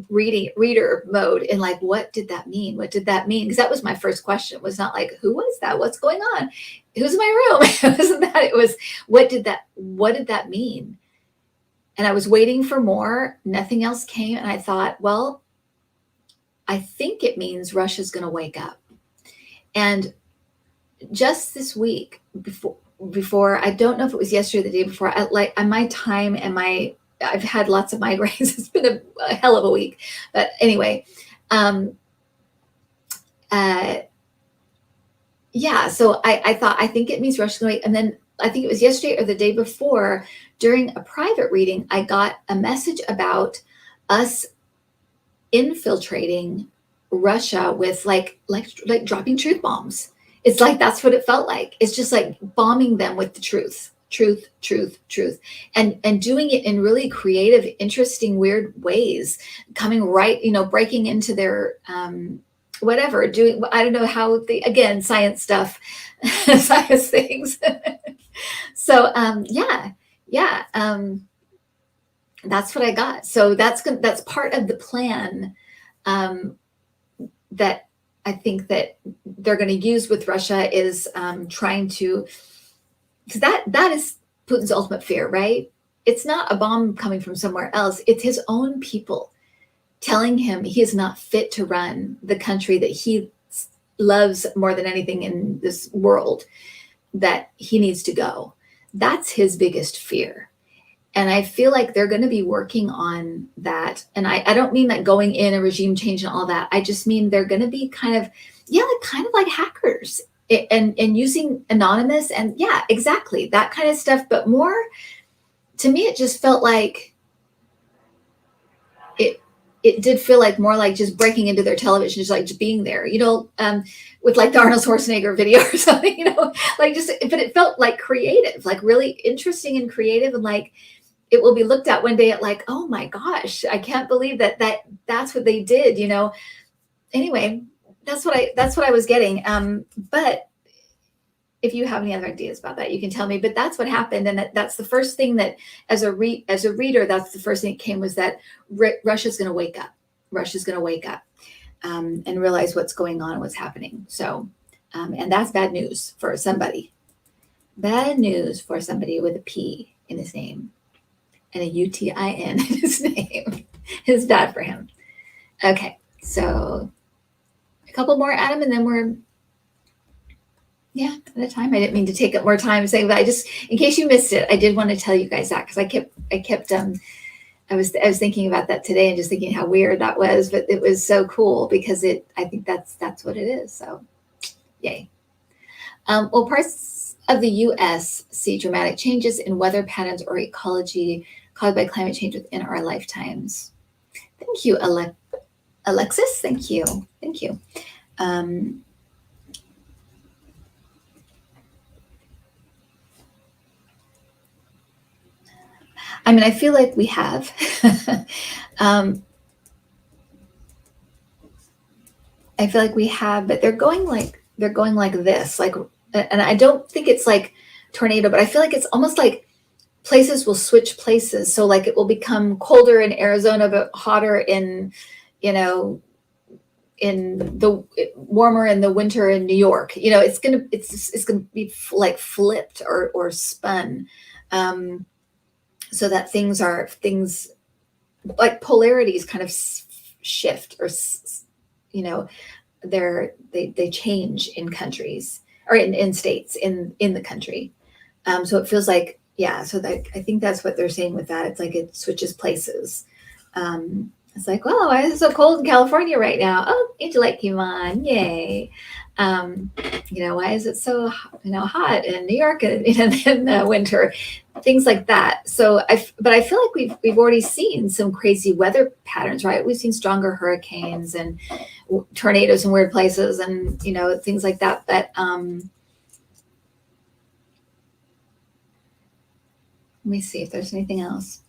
S1: reader mode and like, what did that mean? What did that mean? Because that was my first question. It was not like, who was that? What's going on? Who's in my room? It wasn't that. It was, what did that mean? And I was waiting for more. Nothing else came. And I thought, well, I think it means Russia's going to wake up. And just this week before, I don't know if it was yesterday or the day before, my time and I've had lots of migraines. It's been a hell of a week. But anyway, yeah, so I thought, I think it means Russia's going to wake. And then I think it was yesterday or the day before, during a private reading, I got a message about us infiltrating Russia with like dropping truth bombs. It's like, that's what it felt like. It's just like bombing them with the truth, and doing it in really creative, interesting, weird ways, coming right, breaking into their whatever, doing, I don't know how again, science stuff, science things. So yeah, that's what I got. So that's part of the plan that I think that they're going to use with Russia, is trying to, because that is Putin's ultimate fear, right? It's not a bomb coming from somewhere else. It's his own people telling him he is not fit to run the country that he loves more than anything in this world, that he needs to go. That's his biggest fear. And I feel like they're going to be working on that. And I don't mean that going in a regime change and all that. I just mean they're going to be kind of like hackers, and using anonymous, and yeah, exactly that kind of stuff. But more, to me, it just felt like it did feel like more like just breaking into their television, just being there, with like the Arnold Schwarzenegger video or something, but it felt like creative, like really interesting and creative, and like it will be looked at one day at like, oh my gosh, I can't believe that's what they did, Anyway, that's what I was getting. But if you have any other ideas about that, you can tell me. But that's what happened, and that's the first thing that, as a reader, that's the first thing that came, was that Russia's going to wake up. Russia's going to wake up and realize what's going on and what's happening. So And that's bad news for somebody. Bad news for somebody with a P in his name and a UTIN in his name. It's bad for him. Okay, so a couple more, Adam, and then we're at a time. I didn't mean to take up more time saying, but I just, in case you missed it, I did want to tell you guys that because I was thinking about that today and just thinking how weird that was, but it was so cool because I think that's what it is. So, yay. Well, parts of the U.S. see dramatic changes in weather patterns or ecology caused by climate change within our lifetimes. Thank you, Alexis. Thank you. I mean, I feel like we have. I feel like we have, but they're going like this, like, and I don't think it's like tornado, but I feel like it's almost like places will switch places. So like it will become colder in Arizona, but hotter in, in the warmer in the winter in New York. It's gonna be like flipped or spun, so that things like polarities kind of shift or they change in countries or in states in the country. So it feels like, so that I think that's what they're saying with that. It's like it switches places. It's like, well, why is it so cold in California right now? Oh, Angel Light came on, yay. Why is it so hot in New York in the winter? Things like that. So but I feel like we've already seen some crazy weather patterns, right? We've seen stronger hurricanes and tornadoes in weird places and things like that. But let me see if there's anything else.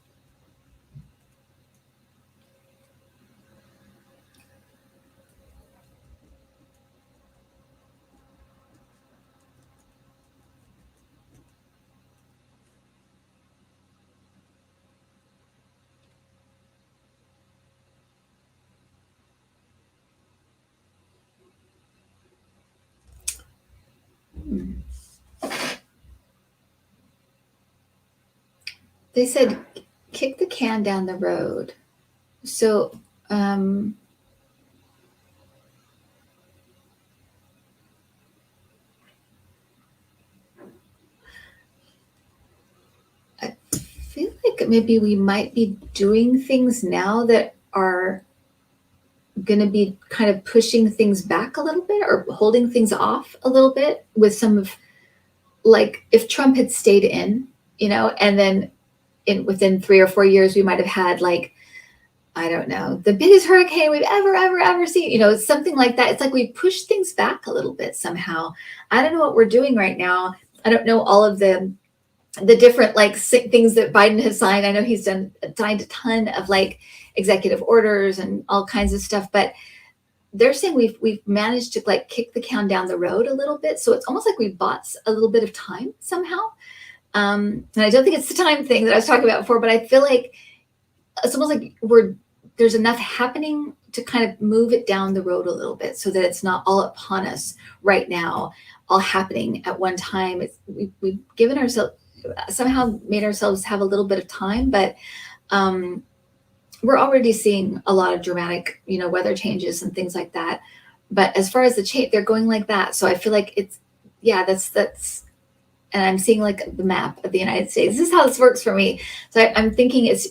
S1: They said kick the can down the road. So I feel like maybe we might be doing things now that are going to be kind of pushing things back a little bit or holding things off a little bit with some of, like, if Trump had stayed in, and then within 3 or 4 years, we might have had, like, I don't know, the biggest hurricane we've ever seen, something like that. It's like we pushed things back a little bit somehow. I don't know what we're doing right now. I don't know all of the different like things that Biden has signed. I know he's signed a ton of like executive orders and all kinds of stuff, but they're saying we've managed to like kick the can down the road a little bit. So it's almost like we bought a little bit of time somehow. And I don't think it's the time thing that I was talking about before, but I feel like it's almost like there's enough happening to kind of move it down the road a little bit so that it's not all upon us right now, all happening at one time. We've given ourselves, somehow made ourselves have a little bit of time, but we're already seeing a lot of dramatic, weather changes and things like that. But as far as the change, they're going like that. So I feel like it's, that's, and I'm seeing like the map of the United States. This is how this works for me. So I'm thinking it's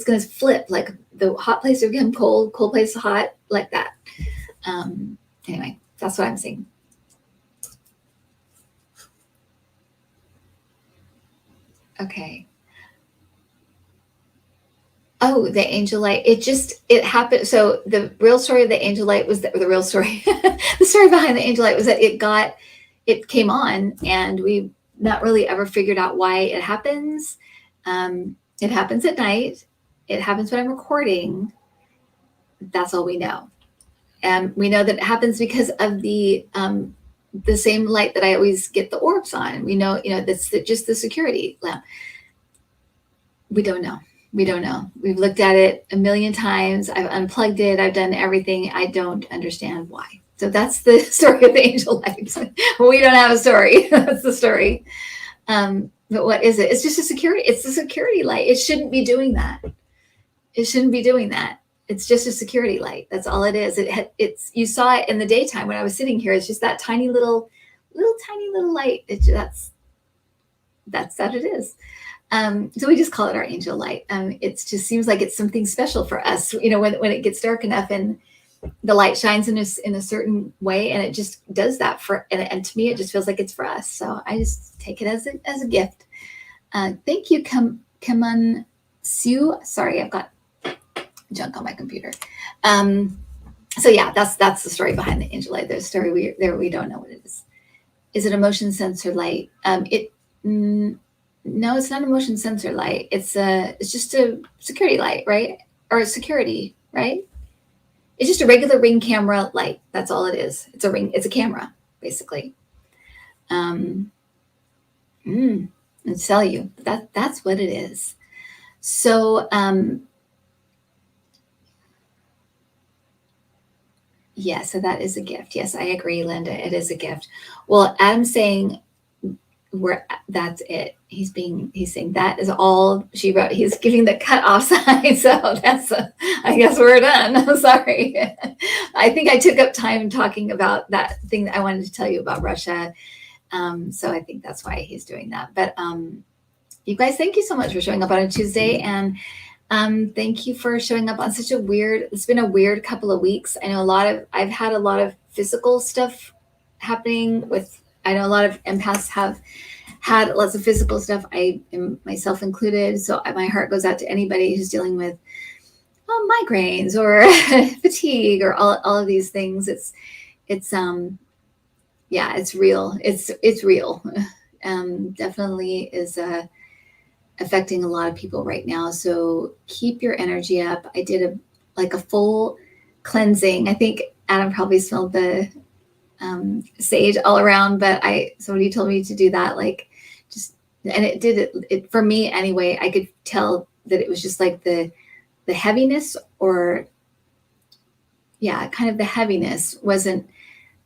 S1: going to flip, like the hot place are getting cold place hot, like that. Anyway, that's what I'm seeing. Okay. Oh, the angel light. It happened. So the real story of the angel light was the real story. The story behind the angel light was that it came on and we not really ever figured out why it happens. It happens at night. It happens when I'm recording. That's all we know. And we know that it happens because of the same light that I always get the orbs on. We know, that's just the security lamp. We don't know. We've looked at it a million times. I've unplugged it. I've done everything. I don't understand why. So that's the story of the angel light. We don't have a story. That's the story. But what is it? It's just a security. It's a security light. It shouldn't be doing that. It shouldn't be doing that. It's just a security light. That's all it is. It's you saw it in the daytime when I was sitting here. It's just that tiny little light. That's what it is. So we just call it our angel light. It just seems like it's something special for us. You know, when it gets dark enough and the light shines in a certain way, and it just does that and to me, it just feels like it's for us. So I just take it as a gift. Thank you, Kaman Sue. Sorry, I've got junk on my computer. So yeah, that's the story behind the angel light. There's a story we don't know what it is. Is it a motion sensor light? No, it's not a motion sensor light. It's just a security light, right? Or a security, right? It's just a regular ring camera light. That's all it is. It's a camera, basically. And tell you that's what it is. So yeah, so that is a gift. Yes, I agree, Linda. It is a gift. Well, Adam's saying that's it. He's saying that is all she wrote. He's giving the cutoff sign. So I guess we're done. I'm sorry. I think I took up time talking about that thing that I wanted to tell you about Russia. So I think that's why he's doing that. But you guys, thank you so much for showing up on a Tuesday. And thank you for showing up on it's been a weird couple of weeks. I know I've had a lot of physical stuff happening I know a lot of empaths have had lots of physical stuff, I am myself included. So my heart goes out to anybody who's dealing with migraines or fatigue or all of these things. It's real. It's real. Definitely is affecting a lot of people right now. So keep your energy up. I did a full cleansing. I think Adam probably smelled the sage all around, but somebody told me to do that, and it did it for me anyway. I could tell that it was just like the heaviness, or kind of the heaviness wasn't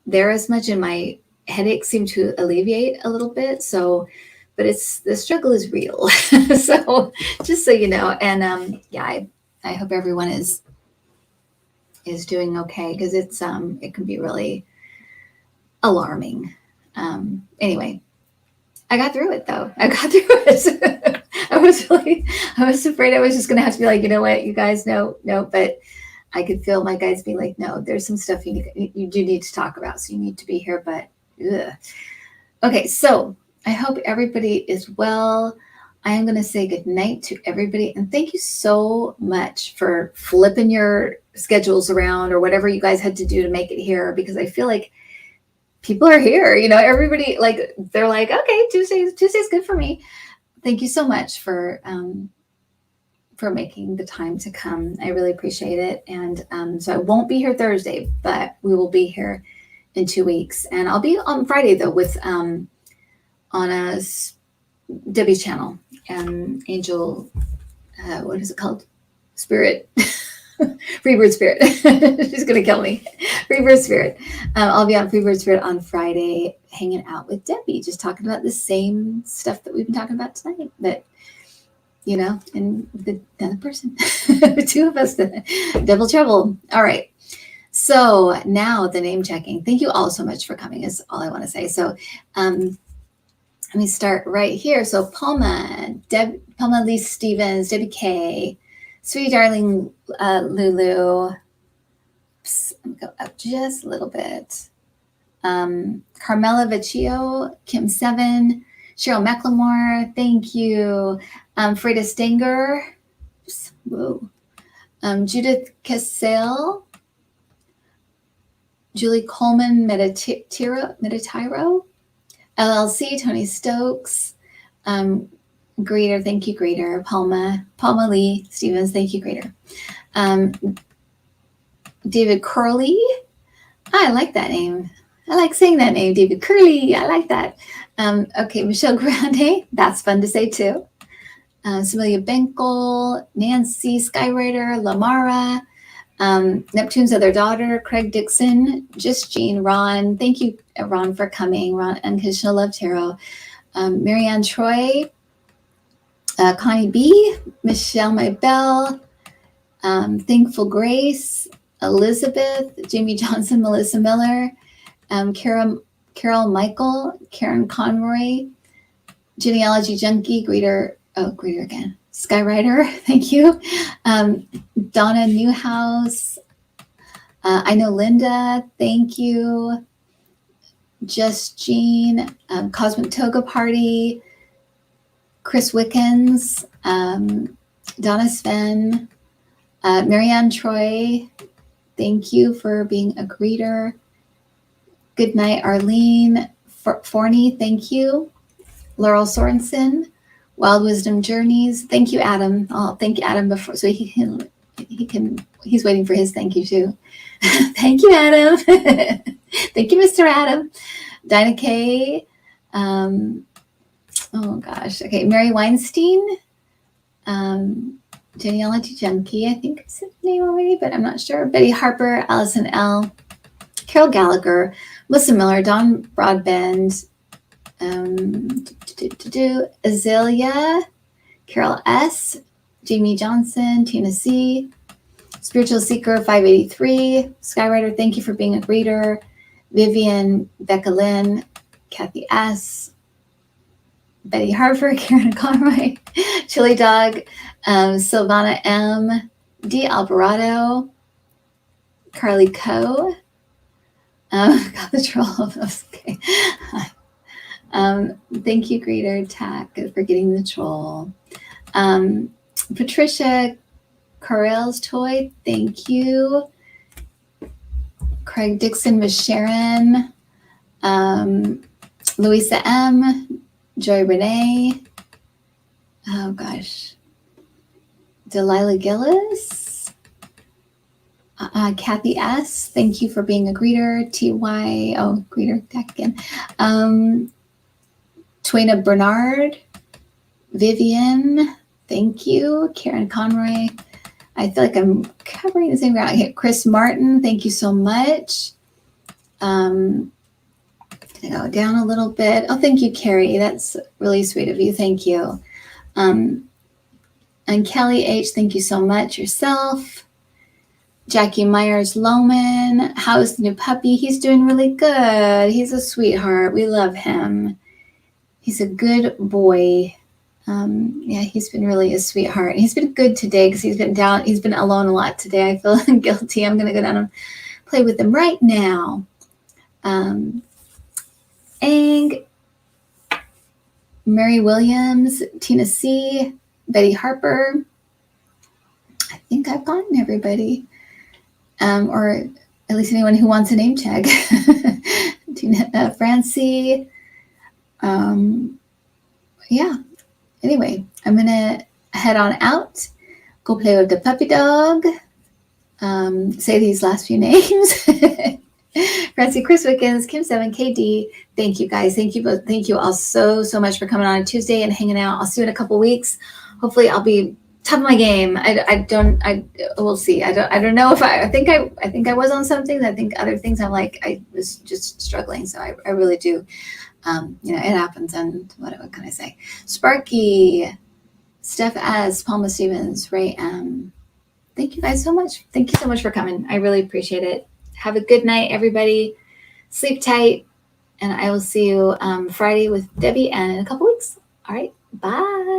S1: there as much, and my headache seemed to alleviate a little bit. So, but the struggle is real. So just so you know, and I hope everyone is doing okay, because it can be really alarming. Anyway, I got through it though. I got through it. I was afraid I was just going to have to be like, you know what, you guys, no, but I could feel my guides being like, no, there's some stuff you do need to talk about. So you need to be here, but okay. So I hope everybody is well. I am going to say good night to everybody. And thank you so much for flipping your schedules around or whatever you guys had to do to make it here, because I feel like people are here, everybody, they're like, okay, Tuesday's good for me. Thank you so much for making the time to come. I really appreciate it. And so I won't be here Thursday, but we will be here in 2 weeks. And I'll be on Friday though with on a Debbie's channel, Angel, what is it called? Spirit. Freebird Spirit. She's gonna kill me. Freebird Spirit. I'll be on Freebird Spirit on Friday, hanging out with Debbie, just talking about the same stuff that we've been talking about tonight. But and the other person, the two of us, double trouble. All right. So now the name checking. Thank you all so much for coming. Is all I want to say. So let me start right here. So Palma Lee Stevens, Debbie K. Sweetie darling Lulu. Oops, let me go up just a little bit. Carmela Vecchio, Kim Seven, Cheryl McLemore, thank you. Freda Stenger, whoa. Judith Cassell, Julie Coleman Meditiro, LLC, Tony Stokes, Greeter, thank you, Greeter. Palma Lee Stevens, thank you, Greeter. David Curley, I like that name. I like saying that name, David Curley. I like that. Okay, Michelle Grande, that's fun to say too. Samilia Benkel, Nancy Skywriter, Lamara, Neptune's other daughter, Craig Dixon, Just Jean, Ron. Thank you, Ron, for coming. Ron, Unconditional Love Tarot. Marianne Troy, Connie B, Michelle Maybell, Thankful Grace, Elizabeth, Jamie Johnson, Melissa Miller, Carol Michael, Karen Conroy, Genealogy Junkie, Greeter again, Skyrider, thank you. Donna Newhouse, I know Linda, thank you. Just Jean, Cosmic Toga Party, Chris Wickens, Donna Sven, Marianne Troy, thank you for being a greeter. Good night, Arlene Forney, thank you. Laurel Sorensen, Wild Wisdom Journeys, thank you, Adam. I'll thank Adam before, so he's waiting for his thank you too. Thank you, Adam. Thank you, Mr. Adam. Dinah Kay, oh gosh, okay, Mary Weinstein, Genealogy Junkie, I think I said the name already, but I'm not sure. Betty Harper, Allison L, Carol Gallagher, Melissa Miller, Dawn Broadbent, Azalea, Carol S, Jamie Johnson, Tina C, Spiritual Seeker 583, Skyrider, thank you for being a greeter. Vivian, Becca Lynn, Kathy S, Betty Harper, Karen Conroy, Chili Dog, Silvana M, D Alvarado, Carly Coe, got the troll. Okay. Thank you, greeter Tack, for getting the troll. Patricia Carell's Toy, thank you. Craig Dixon, Miss Sharon, Louisa M, Joy Renee, oh gosh, Delilah Gillis, Kathy S, thank you for being a greeter. TY, oh, greeter, Tack again. Twaina Bernard, Vivian, thank you. Karen Conroy, I feel like I'm covering the same ground. Okay, Chris Martin, thank you so much. Gonna go down a little bit. Oh, thank you, Carrie. That's really sweet of you. Thank you. And Kelly H, thank you so much. Yourself. Jackie Myers Loman, how's the new puppy? He's doing really good. He's a sweetheart. We love him. He's a good boy. Yeah, he's been really a sweetheart. He's been good today because he's been down. He's been alone a lot today. I feel guilty. I'm going to go down and play with him right now. Ang, Mary Williams, Tina C, Betty Harper. I think I've gotten everybody. Or at least anyone who wants a name check. Tina, Francie. Yeah. Anyway, I'm going to head on out, go play with the puppy dog, say these last few names. Francie, Chris Wickens, Kim7, KD. Thank you guys. Thank you both. Thank you all so much for coming on a Tuesday and hanging out. I'll see you in a couple weeks. Hopefully I'll be top of my game. We'll see. I don't know if I think I was on something. I think other things I was just struggling. So I really do. It happens. And what can I say? Sparky, Steph S, Palma Stevens, Ray M. Thank you guys so much. Thank you so much for coming. I really appreciate it. Have a good night, everybody. Sleep tight. And I will see you Friday with Debbie and in a couple weeks. All right. Bye.